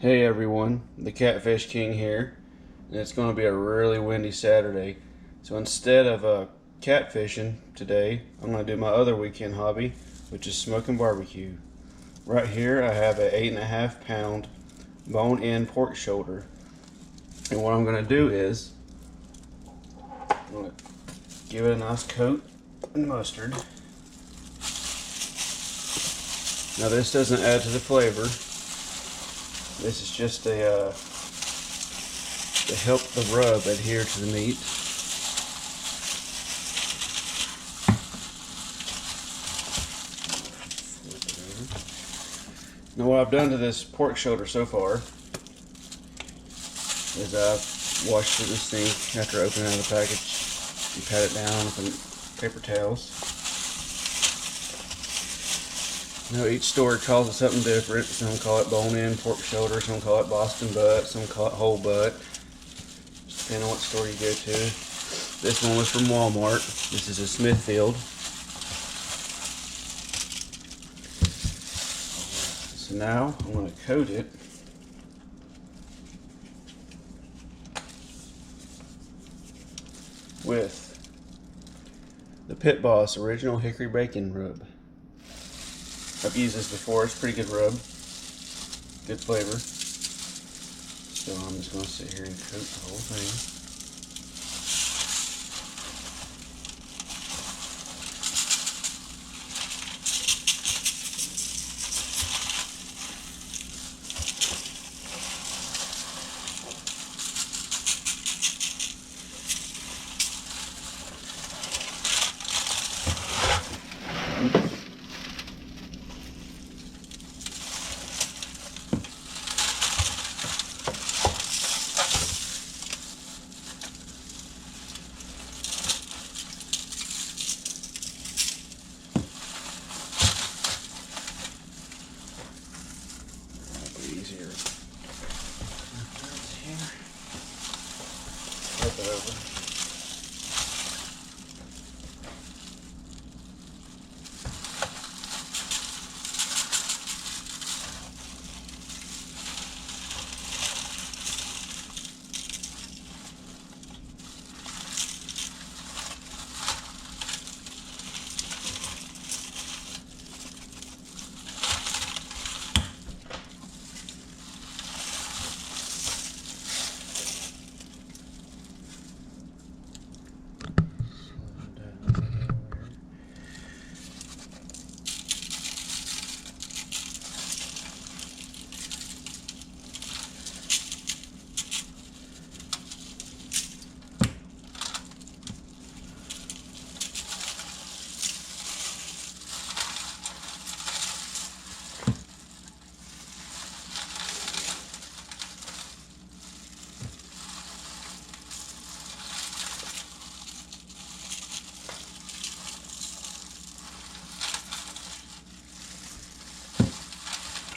Hey everyone, the Catfish King here, and it's going to be a really windy Saturday. So instead of catfishing today, I'm going to do my other weekend hobby, which is smoking barbecue. Right here I have a 8.5 pound bone-in pork shoulder, and what I'm going to do is I'm going to give it a nice coat in mustard. Now this doesn't add to the flavor. This is just to help the rub adhere to the meat. Now what I've done to this pork shoulder so far is I've washed it in the sink after opening it out of the package. You pat it down with paper towels. Now each store calls it something different. Some call it bone-in pork shoulder, some call it Boston butt, some call it whole butt. Just depending on what store you go to. This one was from Walmart. This is a Smithfield. So now I'm going to coat it with the Pit Boss Original Hickory Bacon Rub. I've used this before, it's a pretty good rub, good flavor. So I'm just going to sit here and coat the whole thing. Easier. Flip it over.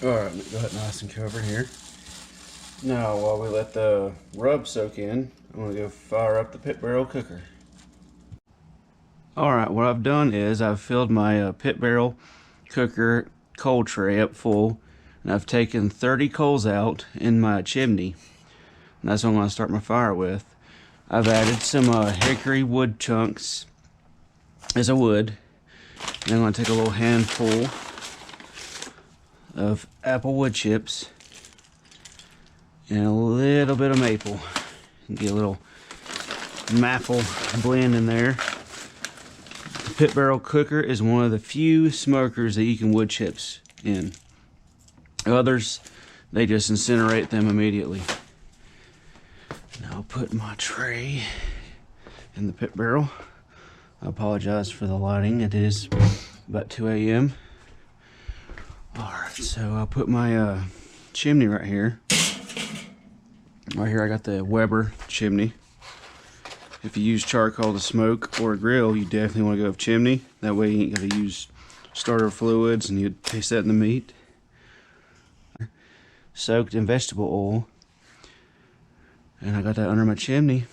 Alright, go ahead and nice and cover here. Now, while we let the rub soak in, I'm going to go fire up the pit barrel cooker. Alright, what I've done is I've filled my pit barrel cooker coal tray up full, and I've taken 30 coals out in my chimney. And that's what I'm going to start my fire with. I've added some hickory wood chunks as a wood. And I'm going to take a little handful of apple wood chips and a little bit of maple. Get a little maple blend in there. The pit barrel cooker is one of the few smokers that you can wood chips in. Others, they just incinerate them immediately. Now I'll put my tray in the pit barrel. I apologize for the lighting. It is about 2 a.m. Alright, so I'll put my chimney right here. Right here I got the Weber chimney. If you use charcoal to smoke or grill, you definitely want to go with chimney. That way you ain't got to use starter fluids and you taste that in the meat. Soaked in vegetable oil. And I got that under my chimney.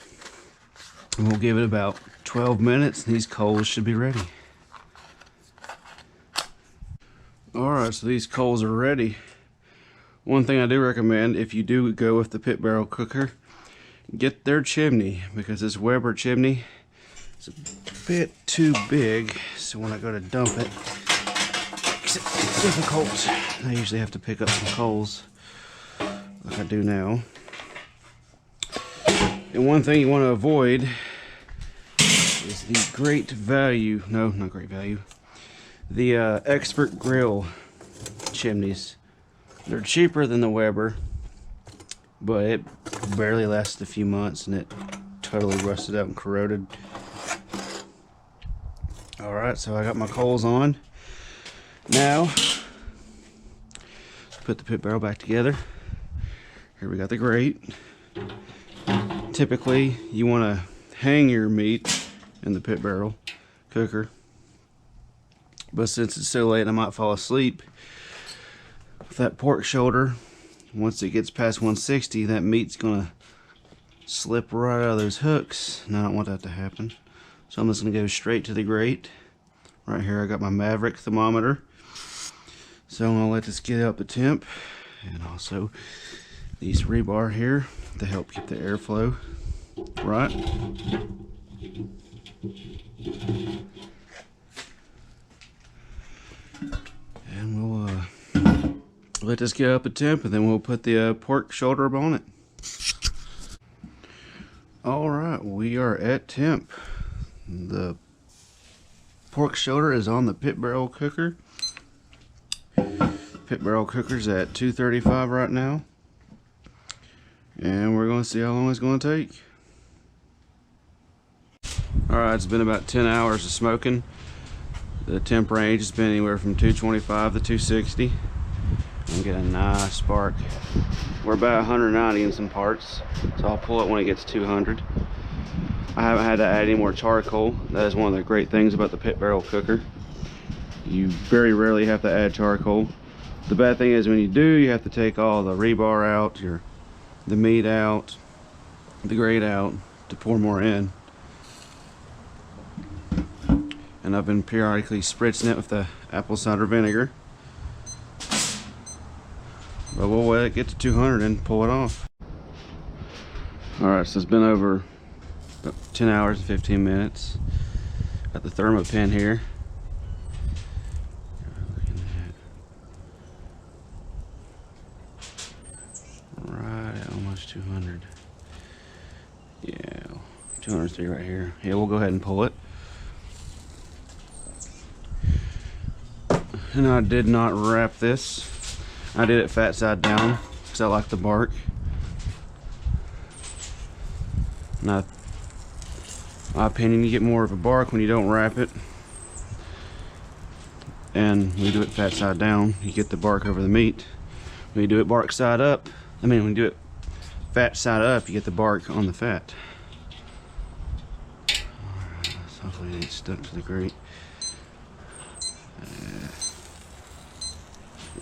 And we'll give it about 12 minutes and these coals should be ready. Alright, so these coals are ready. One thing I do recommend, if you do go with the pit barrel cooker, get their chimney, because this Weber chimney is a bit too big, so when I go to dump it, it's difficult. I usually have to pick up some coals like I do now. And one thing you want to avoid is the Great Value, no, not Great Value, the Expert Grill chimneys. They're cheaper than the Weber, but it barely lasted a few months and it totally rusted out and corroded. Alright, so I got my coals on. Now, let's put the pit barrel back together. Here we got the grate. Typically, you want to hang your meat in the pit barrel cooker. But since it's so late, I might fall asleep. With that pork shoulder, once it gets past 160, that meat's going to slip right out of those hooks. And I don't want that to happen. So I'm just going to go straight to the grate. Right here I got my Maverick thermometer. So I'm going to let this get up the temp. And also these rebar here to help keep the airflow right. And we'll let this get up a temp, and then we'll put the pork shoulder on it. Alright, we are at temp. The pork shoulder is on the pit barrel cooker. Pit barrel cooker's at 235 right now. And we're going to see how long it's going to take. Alright, it's been about 10 hours of smoking. The temp range has been anywhere from 225 to 260. I'm getting a nice spark. We're about 190 in some parts, so I'll pull it when it gets 200. I haven't had to add any more charcoal. That is one of the great things about the pit barrel cooker. You very rarely have to add charcoal. The bad thing is when you do, you have to take all the rebar out, the meat out, the grate out to pour more in. And I've been periodically spritzing it with the apple cider vinegar. But we'll let it get to 200 and pull it off. Alright, so it's been over 10 hours and 15 minutes. Got the thermopin here. Right at almost 200. Yeah, 203 right here. Yeah, we'll go ahead and pull it. And I did not wrap this. I did it fat side down because I like the bark. Now, my opinion, you get more of a bark when you don't wrap it. And when you do it fat side down, you get the bark over the meat. When you do it bark side up, when you do it fat side up, you get the bark on the fat. Alright, so hopefully it ain't stuck to the grate.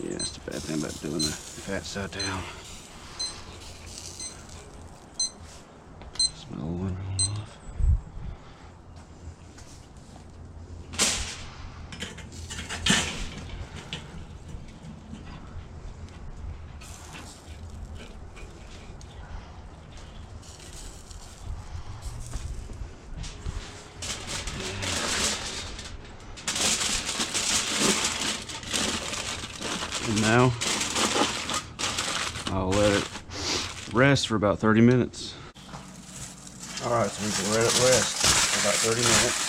Yeah, that's the bad thing about doing the fat side down. Smell one rolling off. And now I'll let it rest for about 30 minutes. Alright, so we can let it rest for about 30 minutes.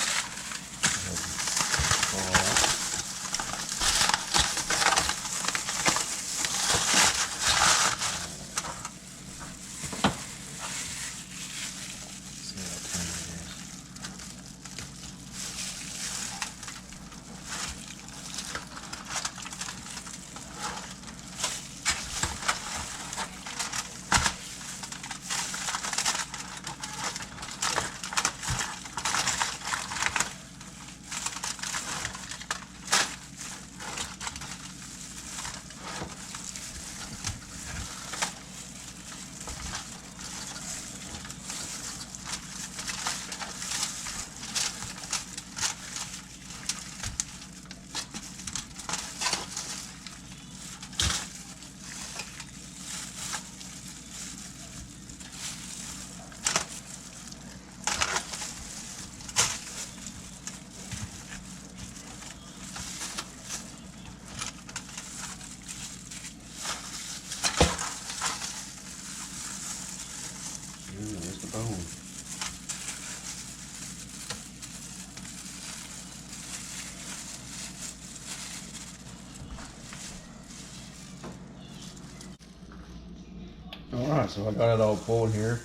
Alright, so I got it all pulled here.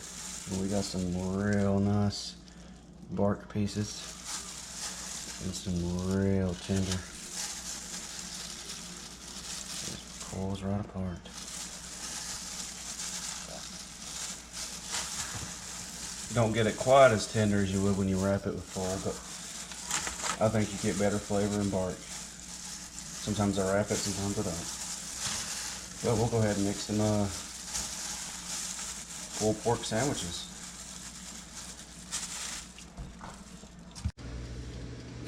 We got some real nice bark pieces and some real tender. Just pulls right apart. Don't get it quite as tender as you would when you wrap it with foil, but I think you get better flavor in bark. Sometimes I wrap it, sometimes I don't. But we'll go ahead and make some pulled pork sandwiches.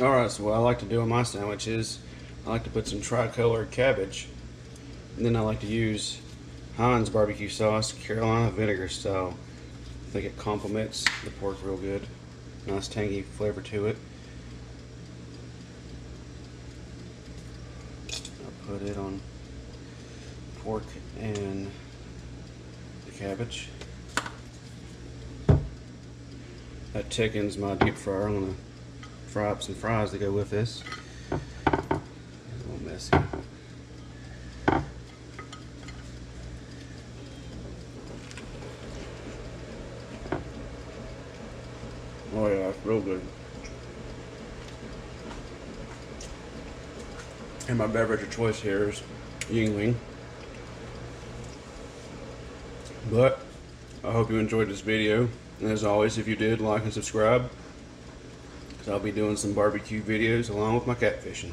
Alright, so what I like to do on my sandwiches, I like to put some tricolored cabbage, and then I like to use Heinz barbecue sauce, Carolina vinegar style. I think it complements the pork real good. Nice tangy flavor to it. I'll put it on pork and the cabbage. That thickens my deep fryer. I'm gonna fry up some fries to go with this. A little messy. Oh yeah, it's real good. And my beverage of choice here is Yingling. But I hope you enjoyed this video. And as always, if you did, like and subscribe, because I'll be doing some barbecue videos along with my catfishing.